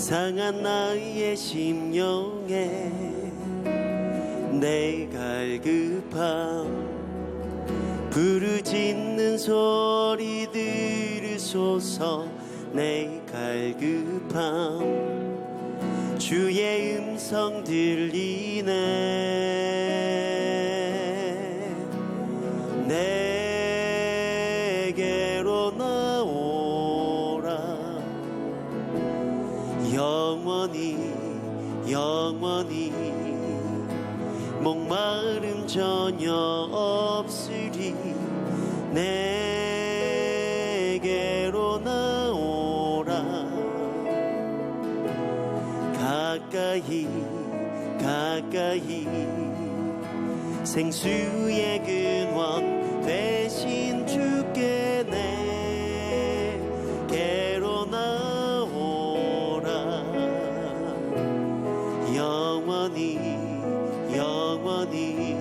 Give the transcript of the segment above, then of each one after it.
상한 나의 심령에 내 갈급함 부르짖는 소리 들으소서. 내 갈급함 주의 음성 들리네. 내게로 나오라. 영원히 영원히 목마름 전혀 없으리. 내게로 나오라. 가까이 가까이 생수의 근원 대신 주께 내게로 나오라. 영원히 영원히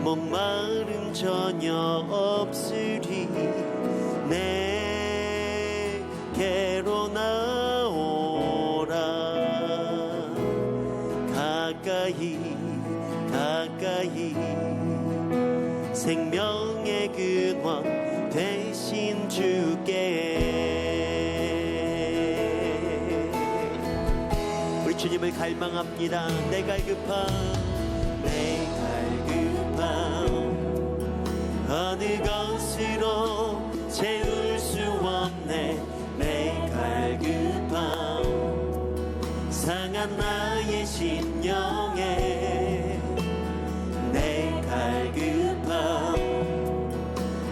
목마름 전혀 없으리. 내게로 나오라. 가까이 가까이 생명의 근원 대신 주께. 우리 주님을 갈망합니다. 내 갈급함 내 갈급함 어느 것으로 채울 수 없네. 내 갈급함 상한 나의 심령에 내 갈급함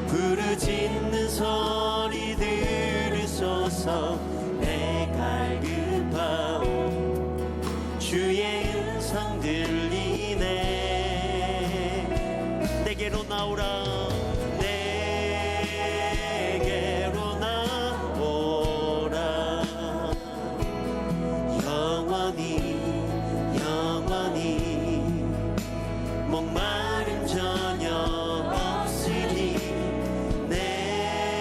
부르짖는 소리 들으소서. 내 갈급함 주의 음성 들리네. 내게로 나오라. 내게로 나오라. 영원히 영원히 목마름 전혀 없으리. 내게로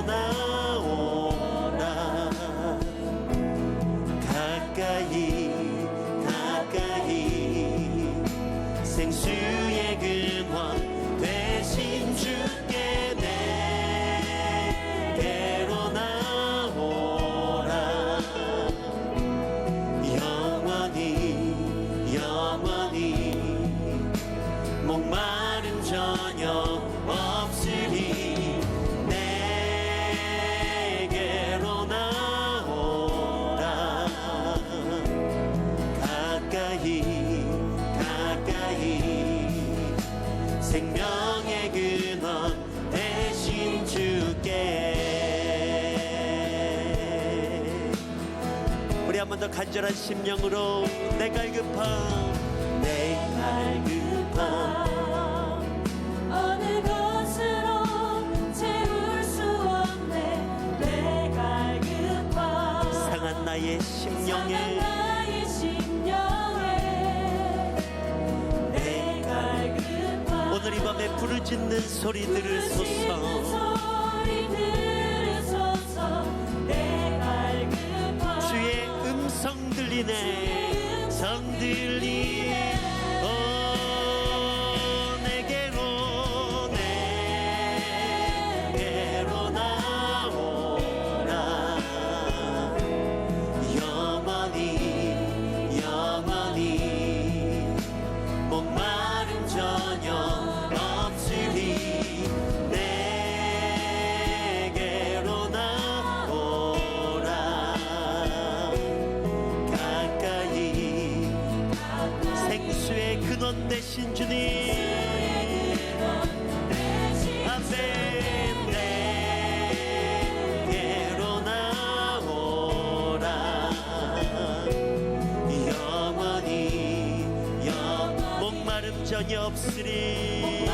나오라. 가까이 가까이 생수의 근원 대신 주께 내게로 나오라. 영원히 영원히 목마름 전혀 없으리. 내게로 나오라. 가까이 가까이 생명의 근원 대신 주께. 우리 한 번 더 간절한 심령으로 내 갈급함 내 갈급함 어느 것으로 채울 수 없네. 내 갈급함 상한 나의 심령에 나의 심령에 내 갈급함 오늘 이 밤에 부르짖는 소리 들으소서. 소리 들으소서. 내 갈급함 주의 음성 들리네. 성 들리네. 내게로 나오라. 영원히 영원히 목마름 전혀 없으리. 내게로 나오라. 가까이 생수의 근원 되신 주님 앞에 내게로 나오라. 영원히 목마름 전혀 없으리.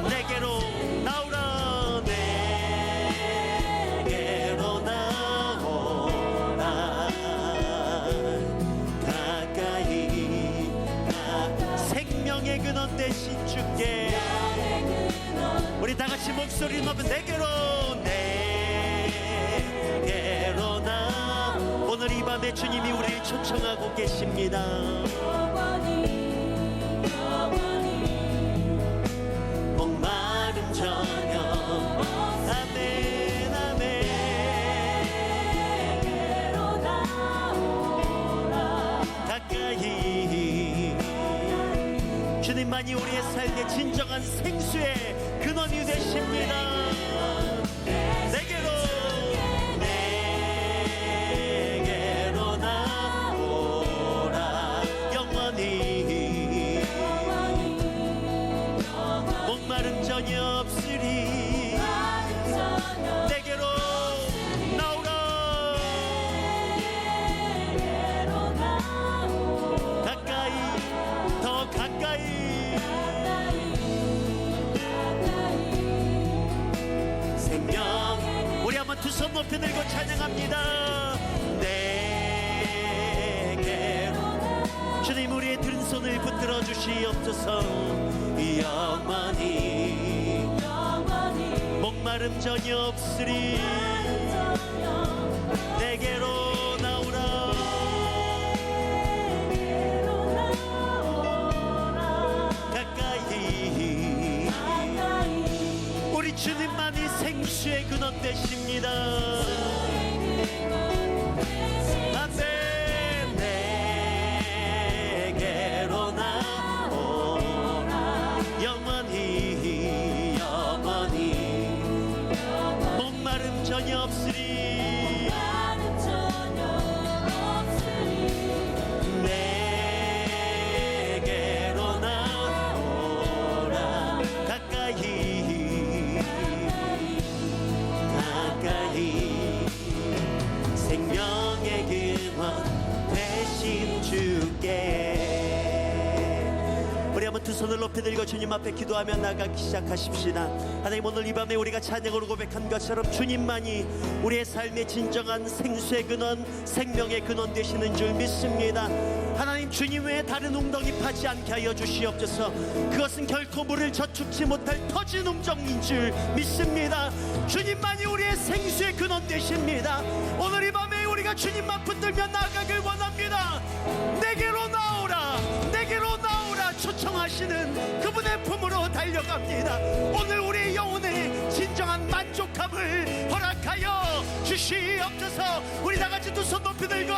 내게로 나오라. 내게로 나오라. 가까이 생명의 근원 되신 주께 우리 다 같이 목소리 높여 내게로 삶에 주님이 우리를 초청하고 계십니다. 영원히 목마름 저녁 아멘 아멘. 내게로 나오라. 가까이 주님만이 우리의 삶의 진정한 생수의 근원이 되십니다. 내게로 나오라. 영원히 목마름 전혀 없으리. 내게로 나오라. 가까이 더 가까이. 생명 우리 한번 두 손 높이 들고 찬양합니다. 내게로 주님 우리의 든 손을 붙들어 주시옵소서. 영원히 목마름 전혀 없으리. 내게로 나오라. 가까이 우리 주님만이 생수의 근원 되십니다. 아멘. 내게로 나오라. 영원히 목마름 전혀 없으리. 내게로 나오라. 가까이 생명의 근원 되신 주께. 우리 한번 두 손을 높이 들고 주님 앞에 기도하며 나가기 시작하십시다. 하나님, 오늘 이 밤에 우리가 찬양으로 고백한 것처럼 주님만이 우리의 삶의 진정한 생수의 근원, 생명의 근원 되시는 줄 믿습니다. 하나님, 주님 외에 다른 웅덩이 파지 않게 하여 주시옵소서. 그것은 결코 물을 저축치 못할 터진 웅덩이인 줄 믿습니다. 주님만이 우리의 생수의 근원 되십니다. 오늘 이 밤에 우리가 주님만 붙들며 나아가길 원합니다. 내게로 나오라, 내게로 나오라 초청하시는 그분의 품으로 달려갑니다. 오늘 우리의 영혼의 진정한 만족함을 허락하여 주시옵소서. 우리 다같이 두 손 높이 들고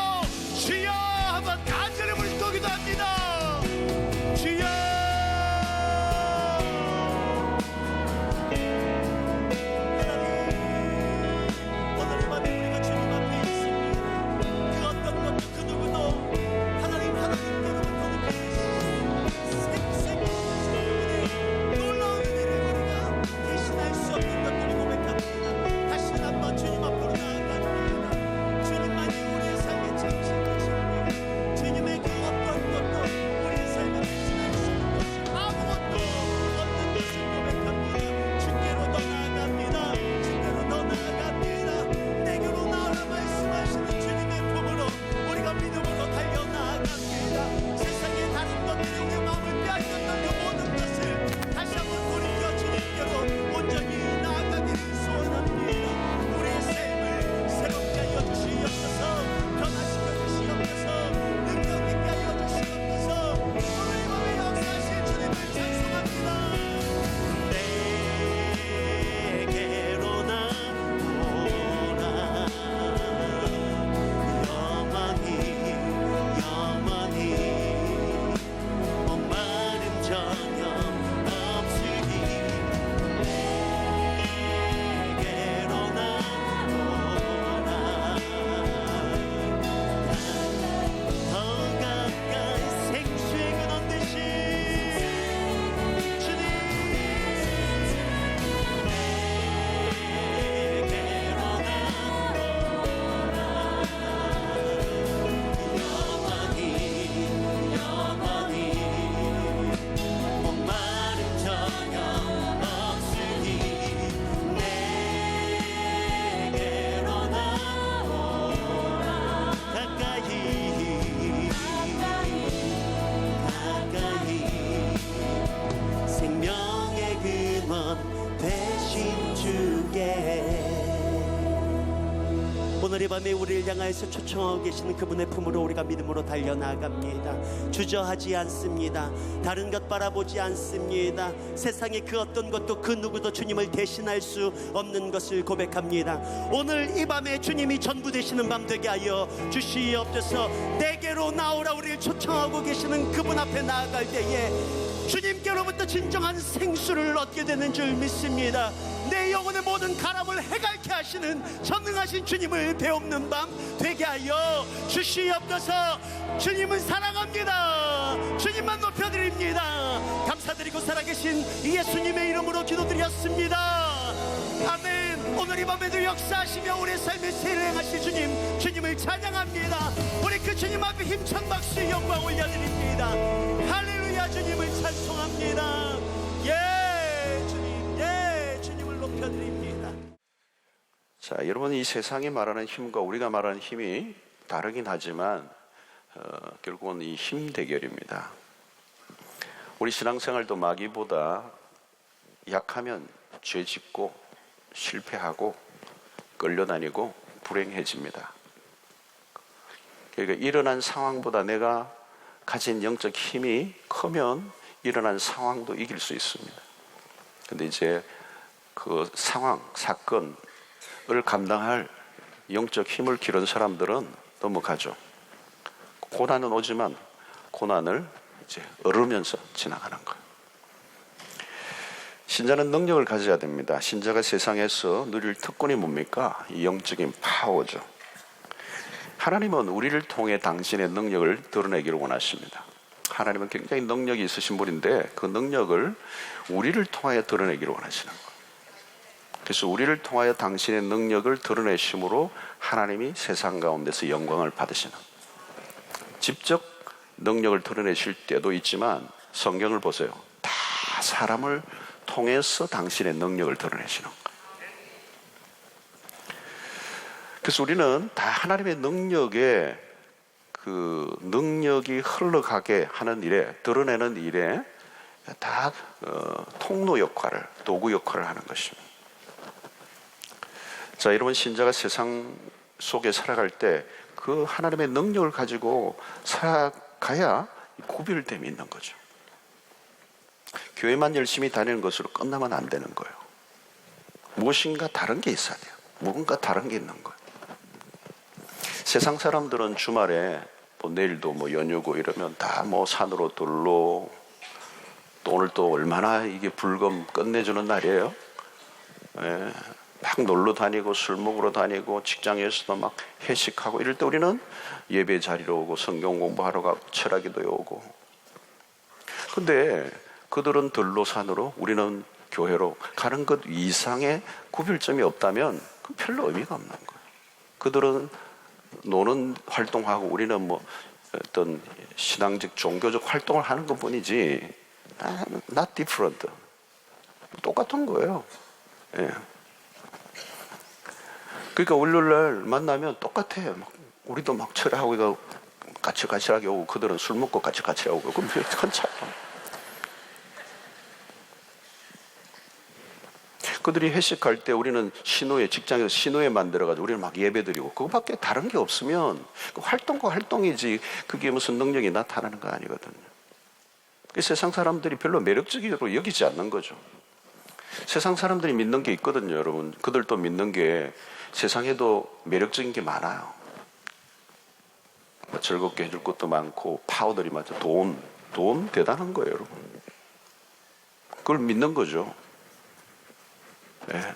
주여 한번 간절히 물고 기도합니다. 주여. 주님 밤에 우리를 향하여서 초청하고 계시는 그분의 품으로 우리가 믿음으로 달려나갑니다. 주저하지 않습니다. 다른 것 바라보지 않습니다. 세상의 그 어떤 것도 그 누구도 주님을 대신할 수 없는 것을 고백합니다. 오늘 이 밤에 주님이 전부 되시는 밤 되게 하여 주시옵소서. 내게로 나오라 우리를 초청하고 계시는 그분 앞에 나아갈 때에 주님께로부터 진정한 생수를 얻게 되는 줄 믿습니다. 내 영혼의 모든 가람을 해갈케 하시는 전능하신 주님을 배웁는 밤 되게 하여 주시옵소서. 주님은 사랑합니다. 주님만 높여드립니다. 감사드리고 살아계신 예수님의 이름으로 기도드렸습니다. 아멘. 오늘 이 밤에도 역사하시며 우리의 삶의 세를 행하실 주님, 주님을 찬양합니다. 우리 그 주님 앞에 힘찬 박수 영광 올려드립니다. 할렐루야. 주님을 찬송합니다. 예 주님, 예 주님을 높여드립니다. 자, 여러분, 이 세상이 말하는 힘과 우리가 말하는 힘이 다르긴 하지만 결국은 이 힘 대결입니다. 우리 신앙생활도 마귀보다 약하면 죄 짓고 실패하고 끌려다니고 불행해집니다. 그러니까 일어난 상황보다 내가 가진 영적 힘이 크면 일어난 상황도 이길 수 있습니다. 근데 이제 그 상황, 사건을 감당할 영적 힘을 기른 사람들은 넘어가죠. 고난은 오지만 고난을 이제 얻으면서 지나가는 거예요. 신자는 능력을 가져야 됩니다. 신자가 세상에서 누릴 특권이 뭡니까? 이 영적인 파워죠. 하나님은 우리를 통해 당신의 능력을 드러내기를 원하십니다. 하나님은 굉장히 능력이 있으신 분인데 그 능력을 우리를 통하여 드러내기를 원하시는 거예요. 그래서 우리를 통하여 당신의 능력을 드러내심으로 하나님이 세상 가운데서 영광을 받으시는, 직접 능력을 드러내실 때도 있지만 성경을 보세요. 다 사람을 통해서 당신의 능력을 드러내시는 거예요. 그래서 우리는 다 하나님의 능력에 그 능력이 흘러가게 하는 일에, 드러내는 일에 다 통로 역할을, 도구 역할을 하는 것입니다. 자, 여러분, 신자가 세상 속에 살아갈 때 그 하나님의 능력을 가지고 살아가야 구별됨이 있는 거죠. 교회만 열심히 다니는 것으로 끝나면 안 되는 거예요. 무엇인가 다른 게 있어야 돼요. 뭔가 다른 게 있는 거예요. 세상 사람들은 주말에 뭐 내일도 뭐 연휴고 이러면 다 뭐 산으로 들로, 또 오늘 또 얼마나 이게 불금 끝내주는 날이에요. 예, 막 놀러 다니고 술 먹으러 다니고 직장에서도 막 회식하고 이럴 때 우리는 예배 자리로 오고 성경 공부하러 가고 철학기도에 오고. 근데 그들은 들로 산으로, 우리는 교회로 가는 것 이상의 구별점이 없다면 그건 별로 의미가 없는 거예요. 그들은 노는 활동하고 우리는 뭐 어떤 신앙적 종교적 활동을 하는 것 뿐이지 not different, 똑같은 거예요. 예. 그러니까 월요일날 만나면 똑같아요. 막 우리도 막 철하고 이거 까칠까칠하게 오고 그들은 술 먹고 까칠까칠하게 오고. 그럼 큰 차이야. 그들이 회식할 때 우리는 신호회, 직장에서 신호회 만들어가지고 우리는 막 예배드리고, 그거밖에 다른 게 없으면 그 활동과 활동이지 그게 무슨 능력이 나타나는 거 아니거든요. 세상 사람들이 별로 매력적으로 여기지 않는 거죠. 세상 사람들이 믿는 게 있거든요, 여러분. 그들도 믿는 게 세상에도 매력적인 게 많아요. 뭐 즐겁게 해줄 것도 많고 파워들이 많죠. 돈 대단한 거예요, 여러분. 그걸 믿는 거죠. 네.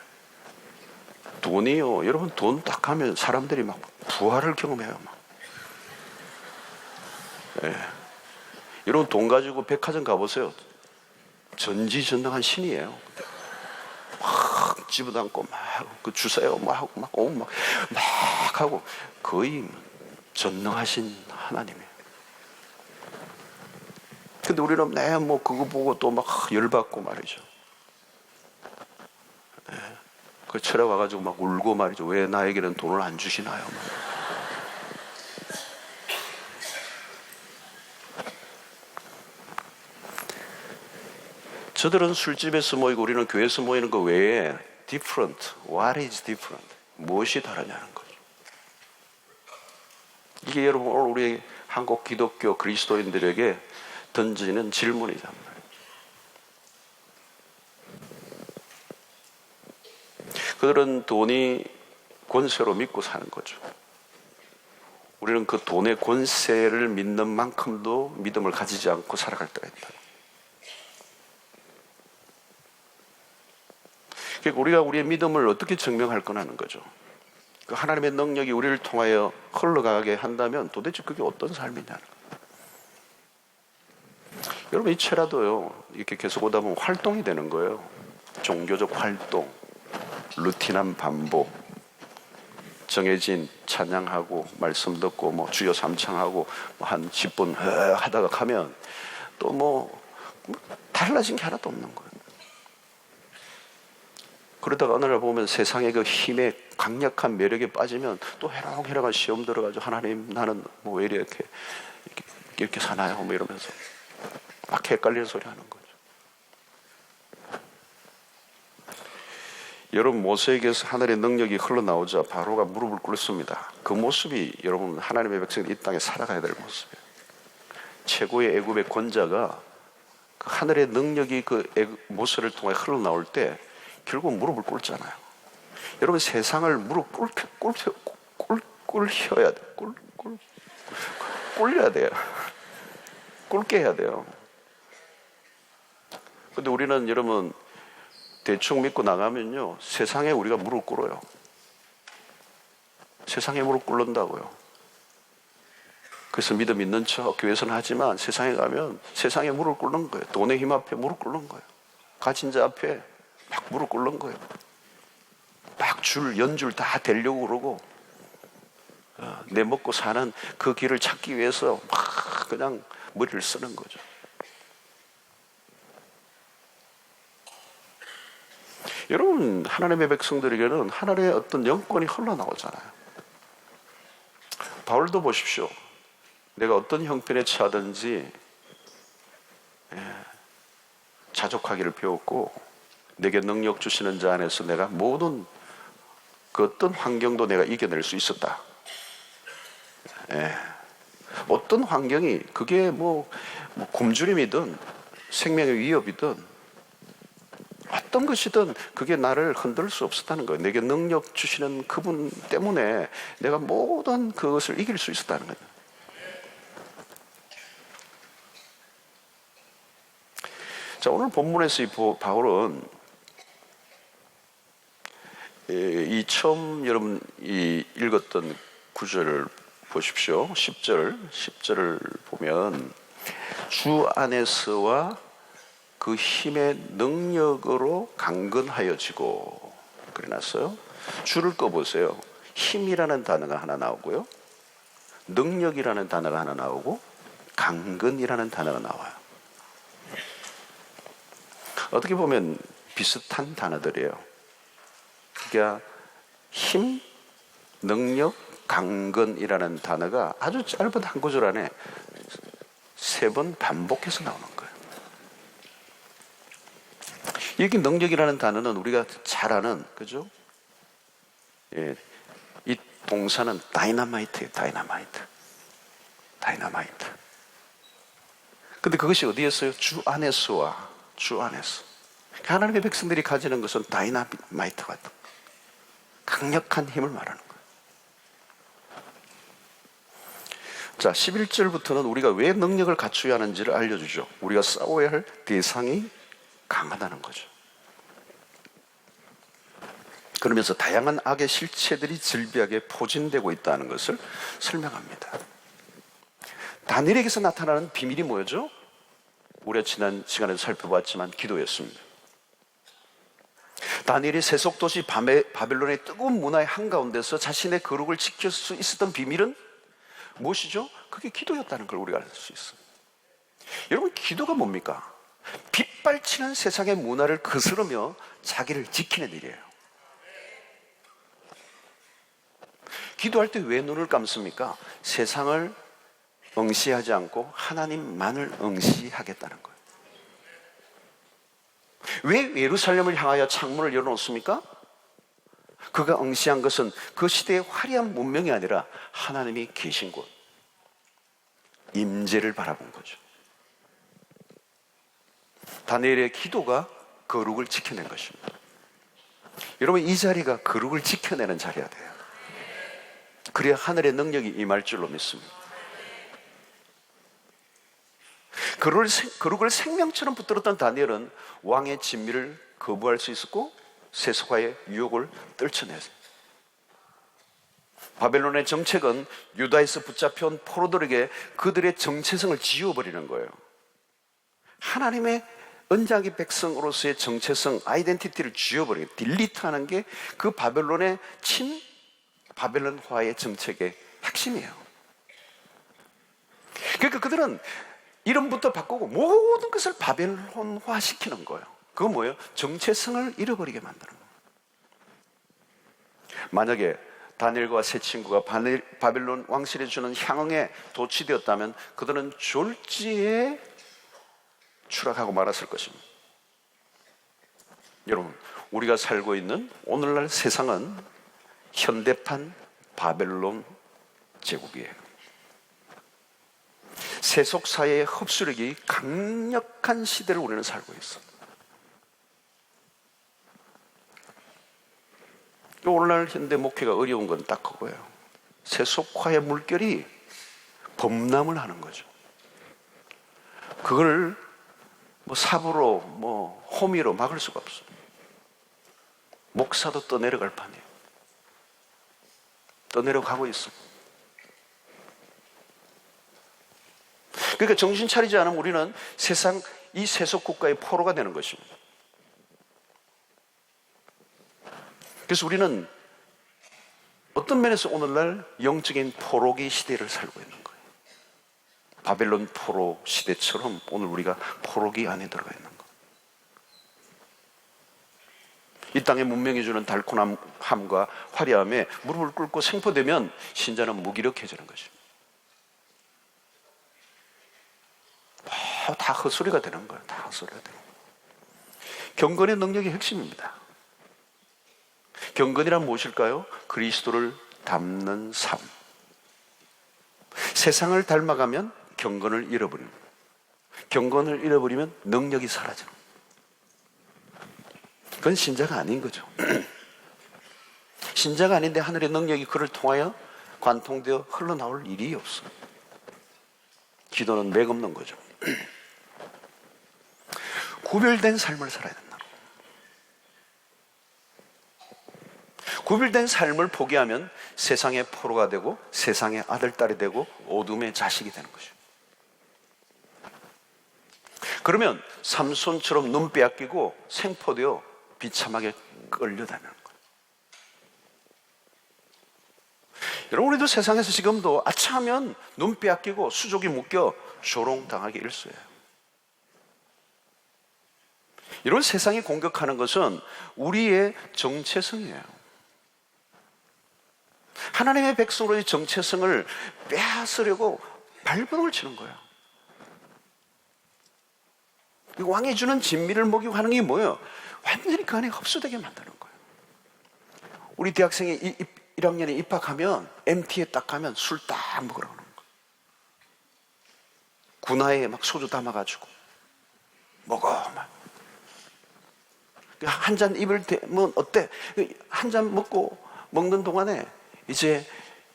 돈이요, 여러분, 돈 딱 하면 사람들이 막 부활을 경험해요. 막. 네. 여러분, 돈 가지고 백화점 가보세요. 전지전능한 신이에요. 막 집어담고 막 그 주세요 막 하고 막 오고 막 하고 거의 전능하신 하나님이에요. 근데 우리는 뭐 그거 보고 또 막 열받고 말이죠. 네. 그 철에 와가지고 막 울고 말이죠. 왜 나에게는 돈을 안 주시나요? 저들은 술집에서 모이고 우리는 교회에서 모이는 거 외에 different, what is different? 무엇이 다르냐는 거죠. 이게 여러분 오늘 우리 한국 기독교 그리스도인들에게 던지는 질문이란 말이에요. 그들은 돈이 권세로 믿고 사는 거죠. 우리는 그 돈의 권세를 믿는 만큼도 믿음을 가지지 않고 살아갈 때가 있다. 그러니까 우리가 우리의 믿음을 어떻게 증명할 거냐는 거죠. 그 하나님의 능력이 우리를 통하여 흘러가게 한다면 도대체 그게 어떤 삶이냐는 거예요. 여러분 이체라도요 이렇게 계속 오다 보면 활동이 되는 거예요. 종교적 활동, 루틴한 반복, 정해진 찬양하고 말씀 듣고 뭐 주여 삼창하고 한 10분 하다가 가면 또 뭐 달라진 게 하나도 없는 거예요. 그러다가 어느 날 보면 세상의 그 힘에 강력한 매력에 빠지면 또 해롱해롱한 시험 들어가지고 하나님 나는 뭐 왜 이렇게 사나요? 뭐 이러면서 막 헷갈리는 소리 하는 거죠. 여러분 모세에게서 하늘의 능력이 흘러나오자 바로가 무릎을 꿇습니다. 그 모습이 여러분 하나님의 백성이 이 땅에 살아가야 될 모습이에요. 최고의 애굽의 권자가 그 하늘의 능력이 그 모세를 통해 흘러나올 때 결국 무릎을 꿇잖아요. 여러분 세상을 무릎 꿇혀야 돼. 꿇려야 돼요. 꿇게 해야 돼요. 근데 우리는 여러분 대충 믿고 나가면요 세상에 우리가 무릎 꿇어요. 세상에 무릎 꿇는다고요. 그래서 믿음 있는 척 교회에서는 하지만 세상에 가면 세상에 무릎 꿇는 거예요. 돈의 힘 앞에 무릎 꿇는 거예요. 가진 자 앞에 막 무릎 꿇는 거예요. 막 연줄 다 되려고 그러고 내 먹고 사는 그 길을 찾기 위해서 막 그냥 머리를 쓰는 거죠. 여러분 하나님의 백성들에게는 하나님의 어떤 영권이 흘러나오잖아요. 바울도 보십시오. 내가 어떤 형편에 처하든지 자족하기를 배웠고 내게 능력 주시는 자 안에서 내가 모든 그 어떤 환경도 내가 이겨낼 수 있었다. 어떤 환경이 그게 뭐 굶주림이든 생명의 위협이든 어떤 것이든 그게 나를 흔들 수 없었다는 거예요. 내게 능력 주시는 그분 때문에 내가 모든 그것을 이길 수 있었다는 거예요. 자, 오늘 본문에서 이 바울은 이 처음 여러분 읽었던 구절을 보십시오. 10절을 보면 주 안에서와 그 힘의 능력으로 강건하여지고 그래놨어요. 줄을 꺼보세요. 힘이라는 단어가 하나 나오고요. 능력이라는 단어가 하나 나오고 강건이라는 단어가 나와요. 어떻게 보면 비슷한 단어들이에요. 그러니까 힘, 능력, 강건이라는 단어가 아주 짧은 한 구절 안에 3번 반복해서 나오는 거예요. 여기 능력이라는 단어는 우리가 잘 아는, 그죠? 예, 이 동사는 다이너마이트예요. 다이너마이트. 근데 그것이 어디였어요? 주 안에서와 주 안에서. 하나님의 백성들이 가지는 것은 다이너마이트 같은 강력한 힘을 말하는 거예요. 자, 11절부터는 우리가 왜 능력을 갖추어야 하는지를 알려주죠. 우리가 싸워야 할 대상이 강하다는 거죠. 그러면서 다양한 악의 실체들이 즐비하게 포진되고 있다는 것을 설명합니다. 다니엘에게서 나타나는 비밀이 뭐였죠? 우리가 지난 시간에도 살펴봤지만 기도였습니다. 다니엘이 세속도시 바벨론의 뜨거운 문화의 한가운데서 자신의 거룩을 지킬 수 있었던 비밀은 무엇이죠? 그게 기도였다는 걸 우리가 알 수 있어요. 여러분 기도가 뭡니까? 빗발치는 세상의 문화를 거스르며 자기를 지키는 일이에요. 기도할 때 왜 눈을 감습니까? 세상을 응시하지 않고 하나님만을 응시하겠다는 거예요. 왜 예루살렘을 향하여 창문을 열어놓습니까? 그가 응시한 것은 그 시대의 화려한 문명이 아니라 하나님이 계신 곳, 임재를 바라본 거죠. 다니엘의 기도가 거룩을 지켜낸 것입니다. 여러분, 이 자리가 거룩을 지켜내는 자리가 돼요. 그래야 하늘의 능력이 임할 줄로 믿습니다. 거룩을 생명처럼 붙들었던 다니엘은 왕의 진미를 거부할 수 있었고 세속화의 유혹을 떨쳐냈어요. 바벨론의 정책은 유다에서 붙잡혀온 포로들에게 그들의 정체성을 지워버리는 거예요. 하나님의 언약의 백성으로서의 정체성, 아이덴티티를 지워버리고 딜리트하는 게 그 바벨론의 바벨론화의 정책의 핵심이에요. 그러니까 그들은 이름부터 바꾸고 모든 것을 바벨론화 시키는 거예요. 그건 뭐예요? 정체성을 잃어버리게 만드는 거예요. 만약에 다니엘과 세 친구가 바벨론 왕실에 주는 향응에 도취되었다면 그들은 졸지에 추락하고 말았을 것입니다. 여러분, 우리가 살고 있는 오늘날 세상은 현대판 바벨론 제국이에요. 세속사회의 흡수력이 강력한 시대를 우리는 살고 있어요. 오늘날 현대 목회가 어려운 건 딱 그거예요. 세속화의 물결이 범람을 하는 거죠. 그걸 삽으로 호미로 막을 수가 없어요. 목사도 떠내려갈 판이에요. 떠내려가고 있습니다. 그러니까 정신 차리지 않으면 우리는 이 세속 국가의 포로가 되는 것입니다. 그래서 우리는 어떤 면에서 오늘날 영적인 포로기 시대를 살고 있는 거예요. 바벨론 포로 시대처럼 오늘 우리가 포로기 안에 들어가 있는 거예요. 이 땅의 문명이 주는 달콤함과 화려함에 무릎을 꿇고 생포되면 신자는 무기력해지는 것입니다. 다 헛소리가 되는 거예요. 다 헛소리가 되는 거예요. 경건의 능력이 핵심입니다. 경건이란 무엇일까요? 그리스도를 닮는 삶. 세상을 닮아가면 경건을 잃어버립니다. 경건을 잃어버리면 능력이 사라져요. 그건 신자가 아닌 거죠. 신자가 아닌데 하늘의 능력이 그를 통하여 관통되어 흘러나올 일이 없어요. 기도는 맥 없는 거죠. 구별된 삶을 살아야 된다. 구별된 삶을 포기하면 세상의 포로가 되고 세상의 아들, 딸이 되고 어둠의 자식이 되는 것이죠. 그러면 삼손처럼 눈 빼앗기고 생포되어 비참하게 끌려다니는 거예요. 여러분, 우리도 세상에서 지금도 아차하면 눈 빼앗기고 수족이 묶여 조롱당하기 일쑤예요. 이런 세상이 공격하는 것은 우리의 정체성이에요. 하나님의 백성으로의 정체성을 빼앗으려고 발버둥을 치는 거예요. 왕이 주는 진미를 먹이고 하는 게 뭐예요? 완전히 그 안에 흡수되게 만드는 거예요. 우리 대학생이 1학년에 입학하면 MT에 딱 가면 술 딱 먹으러 가는 거예요. 군화에 막 소주 담아가지고 먹어. 한 잔 입을 대면 어때? 한 잔 먹고 먹는 동안에 이제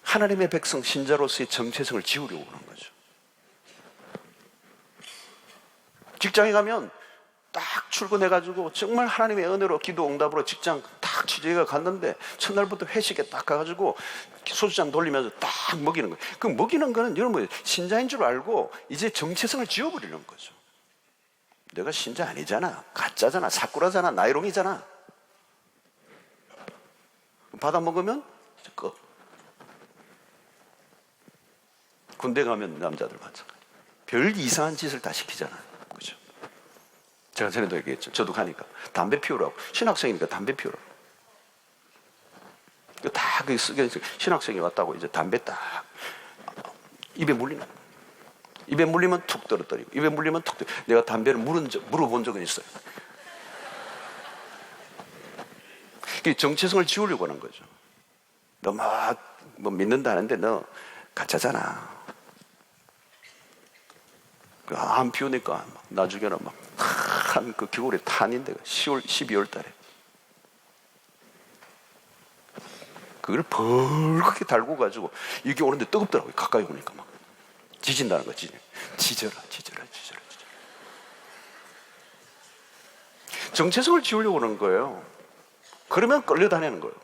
하나님의 백성 신자로서의 정체성을 지우려고 그러는 거죠. 직장에 가면 딱 출근해가지고 정말 하나님의 은혜로 기도 응답으로 직장 딱 취직해 갔는데 첫날부터 회식에 딱 가가지고 소주잔 돌리면서 딱 먹이는 거예요. 그 먹이는 거는 여러분 신자인 줄 알고 이제 정체성을 지워버리는 거죠. 내가 신자 아니잖아, 가짜잖아, 사꾸라잖아, 나이롱이잖아. 받아 먹으면 끝. 군대 가면 남자들 마찬가지. 별 이상한 짓을 다 시키잖아요. 그죠? 제가 전에도 얘기했죠. 저도 가니까 담배 피우라고. 신학생이니까 담배 피우라고. 다 그 신학생이 왔다고 이제 담배 딱 입에 물리는 거예요. 입에 물리면 툭 떨어뜨리고 입에 물리면 툭 떨어뜨리고. 내가 담배를 물어본 적은 있어요. 그 정체성을 지우려고 하는 거죠. 너 뭐 믿는다는데 너 가짜잖아. 안 피우니까 나중에는 한 그 겨울에 탄인데 10월, 12월 달에 그걸 벌겋게 달고 가지고 이게 오는데 뜨겁더라고요. 가까이 오니까 막 지진다는 거지. 지져라. 정체성을 지우려고 하는 거예요. 그러면 끌려다니는 거예요.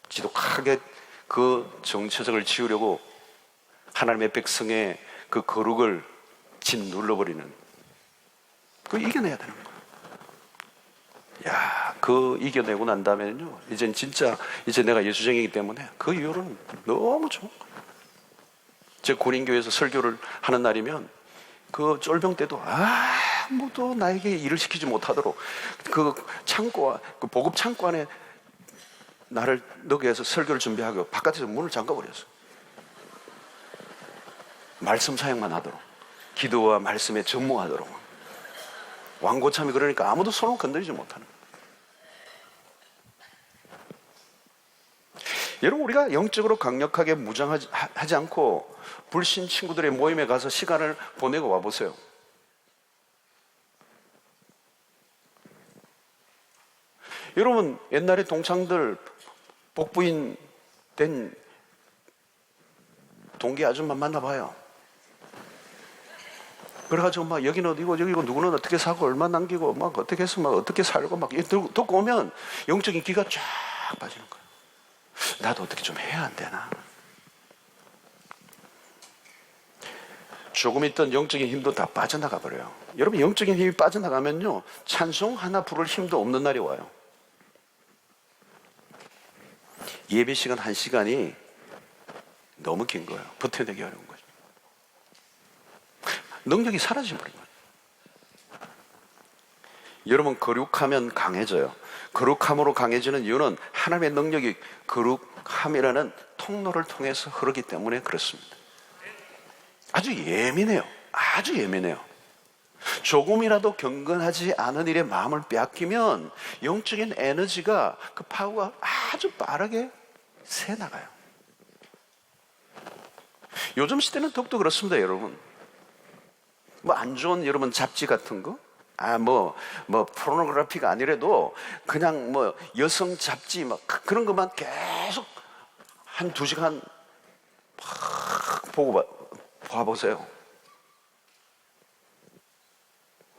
지독하게 그 정체성을 지우려고 하나님의 백성의 그 거룩을 짓눌러버리는, 그거 이겨내야 되는 거예요. 그 이겨내고 난 다음에는요, 이제 내가 예수쟁이기 때문에 그 이후로는 너무 좋은 거예요. 제 고린교회에서 설교를 하는 날이면 그 쫄병 때도 아무도 나에게 일을 시키지 못하도록 그 창고와 그 보급 창고 안에 나를 넣게 해서 설교를 준비하고 바깥에서 문을 잠가버렸어. 말씀 사역만 하도록, 기도와 말씀에 전무하도록. 왕고참이 그러니까 아무도 손을 건드리지 못하는 거예요. 여러분, 우리가 영적으로 강력하게 무장하지 않고 불신 친구들의 모임에 가서 시간을 보내고 와보세요. 여러분, 옛날에 동창들 복부인 된 동기 아줌마 만나봐요. 그래가지고 막 여기는 어디고 여기고 누구는 어떻게 사고 얼마 남기고 막 어떻게 해서 막 어떻게 살고 막 듣고 오면 영적인 기가 쫙 빠지는 거예요. 나도 어떻게 좀 해야 안 되나? 조금 있던 영적인 힘도 다 빠져나가 버려요. 여러분, 영적인 힘이 빠져나가면요, 찬송 하나 부를 힘도 없는 날이 와요. 예배 시간 1시간이 너무 긴 거예요. 버텨내기 어려운 거죠. 능력이 사라져버린 거예요. 여러분, 거룩하면 강해져요. 거룩함으로 강해지는 이유는 하나님의 능력이 거룩함이라는 통로를 통해서 흐르기 때문에 그렇습니다. 아주 예민해요. 조금이라도 경건하지 않은 일에 마음을 빼앗기면 영적인 에너지가, 그 파워가 아주 빠르게 새 나가요. 요즘 시대는 더욱더 그렇습니다, 여러분. 뭐 안 좋은 여러분 잡지 같은 거, 포르노그래피가 아니라도 그냥 뭐 여성 잡지 막 그런 것만 계속 한 2시간 막 보고 봐보세요.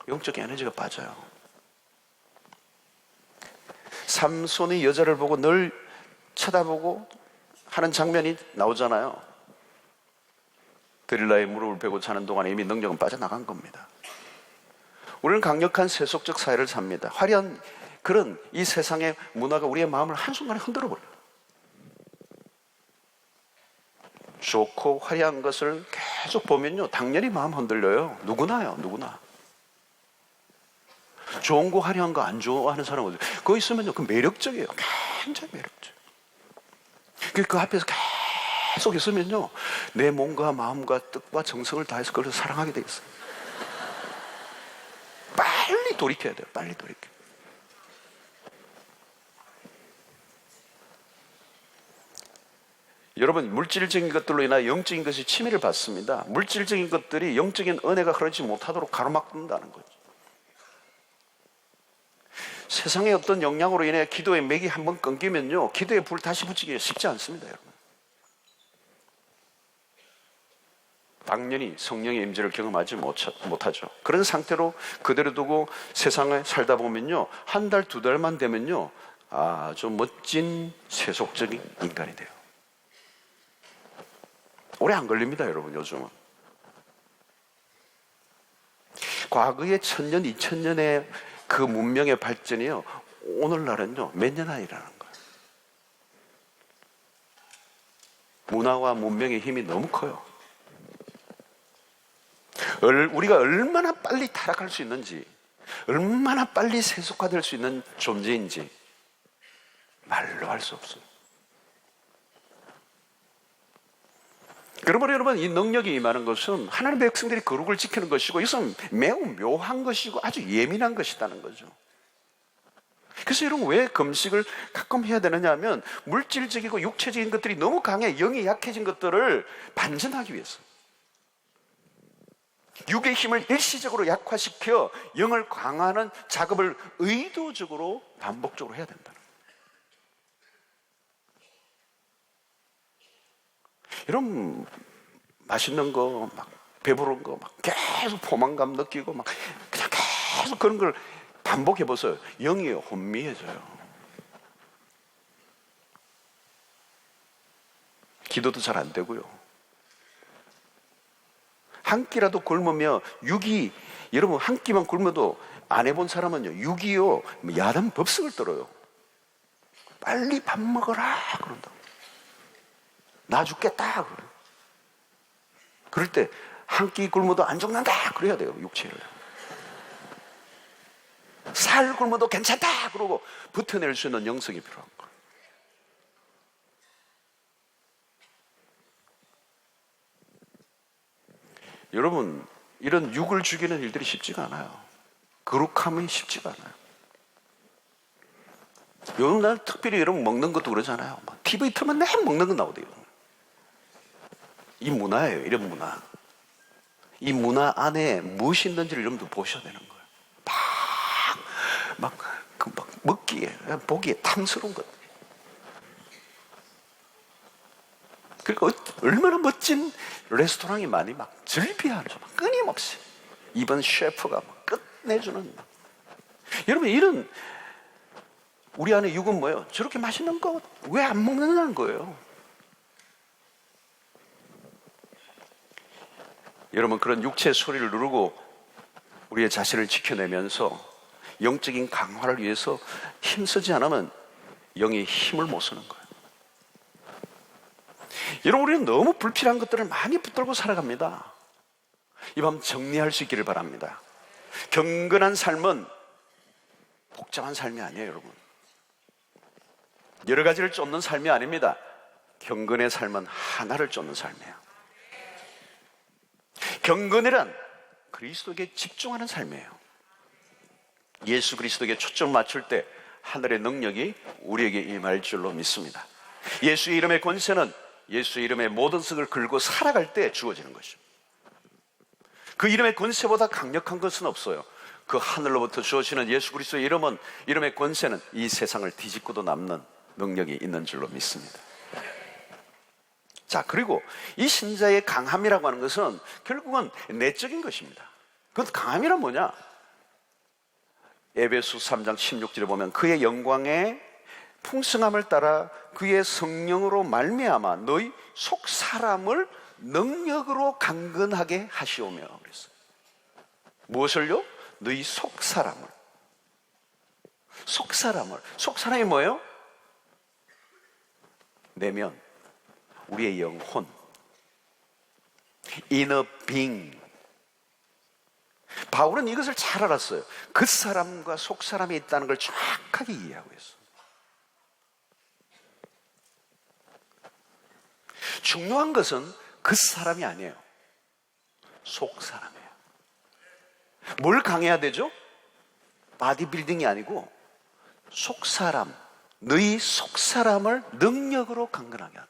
영적 에너지가 빠져요. 삼손이 여자를 보고 늘 쳐다보고 하는 장면이 나오잖아요. 데릴라의 무릎을 베고 자는 동안에 이미 능력은 빠져나간 겁니다. 우리는 강력한 세속적 사회를 삽니다. 화려한 그런 이 세상의 문화가 우리의 마음을 한순간에 흔들어버려요. 좋고 화려한 것을 계속 보면요, 당연히 마음 흔들려요. 누구나. 좋은 거 화려한 거 안 좋아하는 사람은 그거 있으면요, 그 매력적이에요. 굉장히 매력적. 그 앞에서 계속 있으면요, 내 몸과 마음과 뜻과 정성을 다해서 그걸 사랑하게 돼 있어요. 빨리 돌이켜야 돼요. 빨리 돌이켜. 여러분, 물질적인 것들로 인하여 영적인 것이 침해를 받습니다. 물질적인 것들이 영적인 은혜가 흐르지 못하도록 가로막는다는 거죠. 세상의 어떤 영향으로 인해 기도의 맥이 한번 끊기면요, 기도의 불 다시 붙이기가 쉽지 않습니다, 여러분. 당연히 성령의 임재를 경험하지 못하죠. 그런 상태로 그대로 두고 세상에 살다 보면요, 1달, 2달만 되면요, 아주 멋진 세속적인 인간이 돼요. 오래 안 걸립니다, 여러분. 요즘은 과거의 1000년, 2000년의 그 문명의 발전이요, 오늘날은요 몇 년 안이라는 거예요. 문화와 문명의 힘이 너무 커요. 우리가 얼마나 빨리 타락할 수 있는지, 얼마나 빨리 세속화될 수 있는 존재인지 말로 할 수 없어요. 그러므로 여러분, 이 능력이 임하는 것은 하나님의 백성들이 거룩을 지키는 것이고, 이것은 매우 묘한 것이고 아주 예민한 것이라는 거죠. 그래서 여러분 왜 금식을 가끔 해야 되느냐 하면 물질적이고 육체적인 것들이 너무 강해 영이 약해진 것들을 반전하기 위해서, 육의 힘을 일시적으로 약화시켜 영을 강화하는 작업을 의도적으로 반복적으로 해야 된다. 여러분 맛있는 거 막 배부른 거 막 계속 포만감 느끼고 막 그냥 계속 그런 걸 반복해 보세요. 영이 혼미해져요. 기도도 잘 안 되고요. 한 끼라도 굶으면 육이, 여러분 한 끼만 굶어도 안 해본 사람은요 육이요 야단 법석을 떨어요. 빨리 밥 먹어라 그런다. 나 죽겠다 그래. 그럴 때 한 끼 굶어도 안 죽는다 그래야 돼요. 육체를 살 굶어도 괜찮다 그러고 버텨낼 수 있는 영성이 필요한 거예요. 여러분 이런 육을 죽이는 일들이 쉽지가 않아요. 거룩함이 쉽지가 않아요. 요즘 날 특별히 여러분 먹는 것도 그러잖아요. TV 틀면 내 먹는 거 나오대요. 이 문화예요. 이런 문화. 이 문화 안에 무엇이 있는지를 여러분도 보셔야 되는 거예요. 막 먹기에, 보기에 탐스러운 것. 그러니까 얼마나 멋진 레스토랑이 많이 막 즐비하죠. 끊임없이. 이번 셰프가 막 끝내주는. 여러분 이런 우리 안에 육은 뭐예요? 저렇게 맛있는 거 왜 안 먹는다는 거예요. 여러분 그런 육체의 소리를 누르고 우리의 자신을 지켜내면서 영적인 강화를 위해서 힘쓰지 않으면 영이 힘을 못 쓰는 거예요. 여러분 우리는 너무 불필요한 것들을 많이 붙들고 살아갑니다. 이 밤 정리할 수 있기를 바랍니다. 경건한 삶은 복잡한 삶이 아니에요. 여러분 여러 가지를 쫓는 삶이 아닙니다. 경건의 삶은 하나를 쫓는 삶이에요. 경건이란 그리스도에게 집중하는 삶이에요. 예수 그리스도에게 초점을 맞출 때 하늘의 능력이 우리에게 임할 줄로 믿습니다. 예수의 이름의 권세는 예수의 이름의 모든 것을 걸고 살아갈 때 주어지는 것이죠. 그 이름의 권세보다 강력한 것은 없어요. 그 하늘로부터 주어지는 예수 그리스도의 이름의 권세는 이 세상을 뒤집고도 남는 능력이 있는 줄로 믿습니다. 자, 그리고 이 신자의 강함이라고 하는 것은 결국은 내적인 것입니다. 그 강함이란 뭐냐? 에베소 3장 16절에 보면 그의 영광의 풍성함을 따라 그의 성령으로 말미암아 너희 속 사람을 능력으로 강건하게 하시오며 그랬어요. 무엇을요? 너희 속 사람을. 속 사람이 뭐예요? 내면, 우리의 영혼, inner being. 바울은 이것을 잘 알았어요. 그 사람과 속 사람이 있다는 걸 정확하게 이해하고 있어요. 중요한 것은 그 사람이 아니에요. 속 사람이에요. 뭘 강해야 되죠? 바디빌딩이 아니고 속 사람, 너희 속 사람을 능력으로 강건하게 하라.